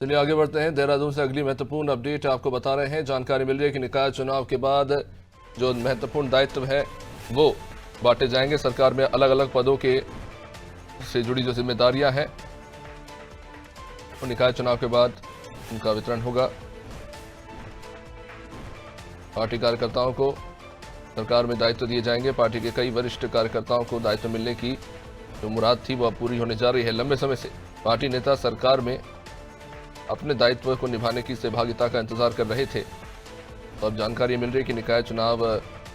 चलिए आगे बढ़ते हैं। देहरादून से अगली महत्वपूर्ण अपडेट आपको बता रहे हैं। जानकारी मिल रही है कि निकाय चुनाव के बाद जो महत्वपूर्ण दायित्व है वो बांटे जाएंगे। सरकार में अलग अलग पदों के से जुड़ी जो जिम्मेदारियां हैं वो निकाय चुनाव के बाद उनका वितरण होगा। पार्टी कार्यकर्ताओं को सरकार में दायित्व दिए जाएंगे। पार्टी के कई वरिष्ठ कार्यकर्ताओं को दायित्व मिलने की जो मुराद थी वो अब पूरी होने जा रही है। लंबे समय से पार्टी नेता सरकार में अपने दायित्व को निभाने की सहभागिता का इंतजार कर रहे थे। तो अब जानकारी मिल रही है कि निकाय चुनाव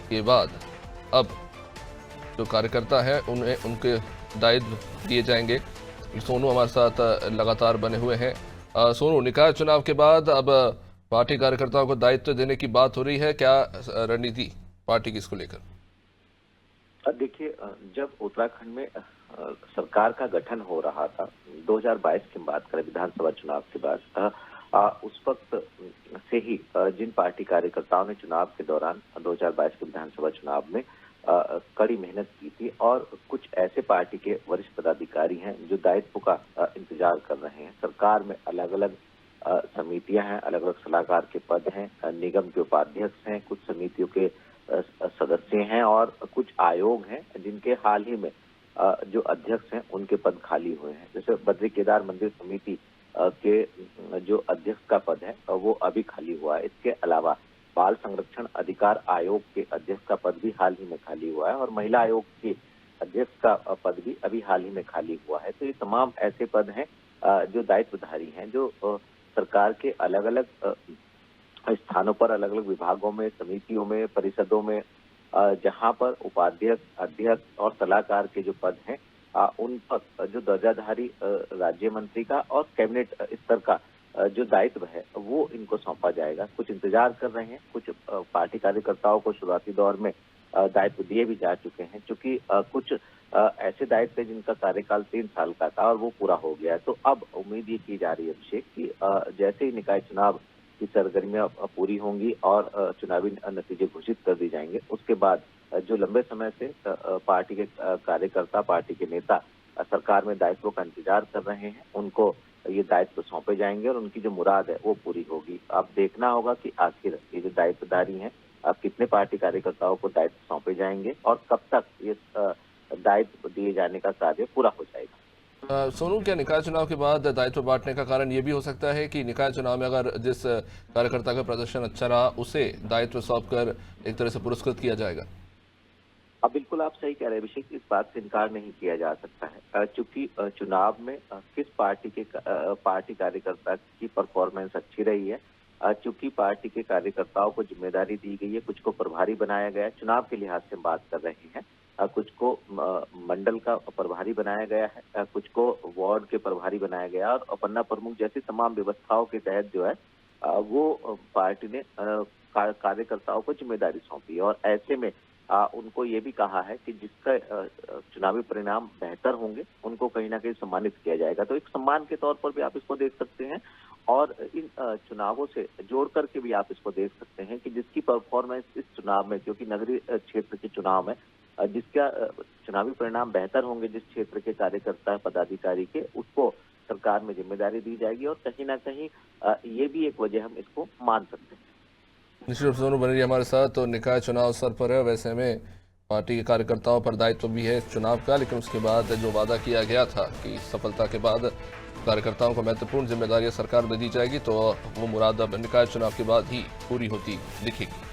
के बाद अब जो कार्यकर्ता है उन्हें उनके दायित्व दिए जाएंगे। सोनू हमारे साथ लगातार बने हुए हैं। सोनू, निकाय चुनाव के बाद अब पार्टी कार्यकर्ताओं को दायित्व देने की बात हो रही है, क्या रणनीति पार्टी की इसको लेकर? देखिए, जब उत्तराखंड में सरकार का गठन हो रहा था 2022 की बात करें, विधानसभा चुनाव के बाद, उस वक्त से ही जिन पार्टी कार्यकर्ताओं ने चुनाव के दौरान 2022 के विधानसभा चुनाव में कड़ी मेहनत की थी और कुछ ऐसे पार्टी के वरिष्ठ पदाधिकारी हैं जो दायित्व का इंतजार कर रहे हैं। सरकार में अलग अलग समितियां हैं, अलग अलग सलाहकार के पद हैं, निगम के उपाध्यक्ष हैं, कुछ समितियों के सदस्य हैं और कुछ आयोग हैं जिनके हाल ही में जो अध्यक्ष हैं उनके पद खाली हुए हैं। जैसे बद्री केदार मंदिर समिति के जो अध्यक्ष का पद है वो अभी खाली हुआ है। इसके अलावा बाल संरक्षण अधिकार आयोग के अध्यक्ष का पद भी हाल ही में खाली हुआ है और महिला आयोग के अध्यक्ष का पद भी अभी हाल ही में खाली हुआ है। तो ये तमाम ऐसे पद हैं जो दायित्वधारी हैं, जो सरकार के अलग अलग स्थानों पर, अलग अलग विभागों में, समितियों में, परिषदों में, जहां पर उपाध्यक्ष, अध्यक्ष और सलाहकार के जो पद हैं उन पर जो दर्जाधारी राज्य मंत्री का और कैबिनेट स्तर का जो दायित्व है वो इनको सौंपा जाएगा। कुछ इंतजार कर रहे हैं, कुछ पार्टी कार्यकर्ताओं को शुरुआती दौर में दायित्व दिए भी जा चुके हैं, क्योंकि कुछ ऐसे दायित्व जिनका कार्यकाल 3 साल का था और वो पूरा हो गया है। तो अब उम्मीद ये की जा रही है अभिषेक कि जैसे ही निकाय चुनाव की सरगर्मियां पूरी होंगी और चुनावी नतीजे घोषित कर दिए जाएंगे, उसके बाद जो लंबे समय से पार्टी के कार्यकर्ता, पार्टी के नेता सरकार में दायित्व का इंतजार कर रहे हैं, उनको ये दायित्व सौंपे जाएंगे और उनकी जो मुराद है वो पूरी होगी। अब देखना होगा कि आखिर ये जो दायित्वधारी हैं अब कितने पार्टी कार्यकर्ताओं को दायित्व सौंपे जाएंगे और कब तक ये दायित्व दिए जाने का कार्य पूरा हो जाएगा। सोनू, क्या निकाय चुनाव के बाद दायित्व बांटने का कारण ये भी हो सकता है कि निकाय चुनाव में अगर जिस कार्यकर्ता का प्रदर्शन अच्छा रहा उसे दायित्व सौंपकर एक तरह से पुरस्कृत किया जाएगा? अब बिल्कुल आप सही कह रहे हैं अभिषेक, इस बात से इनकार नहीं किया जा सकता है, क्योंकि चुनाव में किस पार्टी कार्यकर्ता की परफॉर्मेंस अच्छी रही है, चूंकि पार्टी के कार्यकर्ताओं को जिम्मेदारी दी गई है, कुछ को प्रभारी बनाया गया है, चुनाव के लिहाज से बात कर रहे हैं, कुछ को मंडल का प्रभारी बनाया गया है, कुछ को वार्ड के प्रभारी बनाया गया और पन्ना प्रमुख जैसी तमाम व्यवस्थाओं के तहत जो है वो पार्टी ने कार्यकर्ताओं को जिम्मेदारी सौंपी है और ऐसे में उनको ये भी कहा है कि जिसका चुनावी परिणाम बेहतर होंगे उनको कहीं ना कहीं सम्मानित किया जाएगा। तो एक सम्मान के तौर पर भी आप इसको देख सकते हैं और इन चुनावों से जोड़ करके भी आप इसको देख सकते हैं कि जिसकी परफॉर्मेंस इस चुनाव में, क्योंकि नगरीय क्षेत्र के चुनाव में जिसका चुनावी परिणाम बेहतर होंगे, जिस क्षेत्र के कार्यकर्ता पदाधिकारी के, उसको सरकार में जिम्मेदारी दी जाएगी और कहीं ना कहीं ये भी एक वजह हम इसको मान सकते हैं। निश्चित रूप से सोनू बने रही हमारे साथ। तो निकाय चुनाव सर पर है, वैसे में पार्टी के कार्यकर्ताओं पर दायित्व भी है चुनाव का, लेकिन उसके बाद जो वादा किया गया था कि सफलता के बाद कार्यकर्ताओं को महत्वपूर्ण जिम्मेदारियां सरकार में दी जाएगी, तो वो मुराद अब निकाय चुनाव के बाद ही पूरी होती दिखेगी।